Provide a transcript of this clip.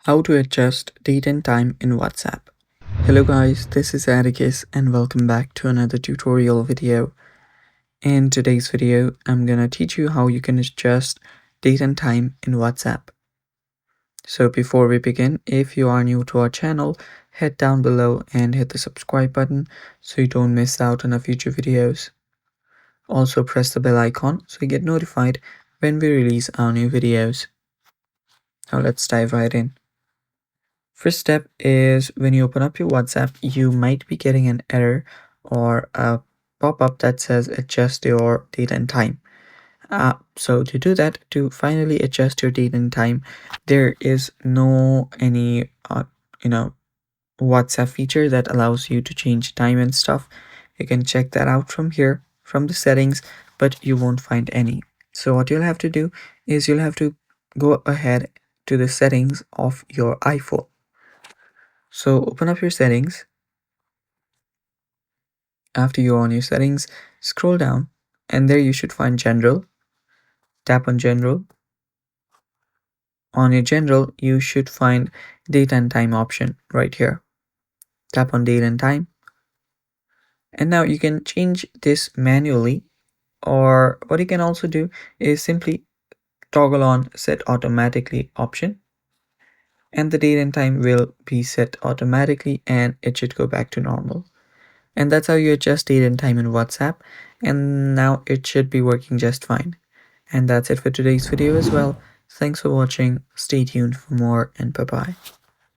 How to adjust date and time in WhatsApp. Hello guys, this is Atticus and welcome back to another tutorial video. In today's video, I'm gonna teach you how you can adjust date and time in WhatsApp. So before we begin, if you are new to our channel, head down below and hit the subscribe button so you don't miss out on our future videos. Also press the bell icon so you get notified when we release our new videos. Now let's dive right in. First step is when you open up your WhatsApp, you might be getting an error or a pop-up that says adjust your date and time. So to do that, to finally adjust your date and time, there is no any WhatsApp feature that allows you to change time and stuff. You can check that out from here, from the settings, but you won't find any. So what you'll have to do is you'll have to go ahead to the settings of your iPhone. So open up your settings. After you're on your settings, scroll down and there you should find general. Tap on general. On your general, you should find date and time option right here. Tap on date and time. And now you can change this manually, or what you can also do is simply toggle on set automatically option, and the date and time will be set automatically and it should go back to normal. And that's how you adjust date and time in WhatsApp, and now it should be working just fine. And that's it for today's video as well. Thanks for watching, stay tuned for more, and bye bye.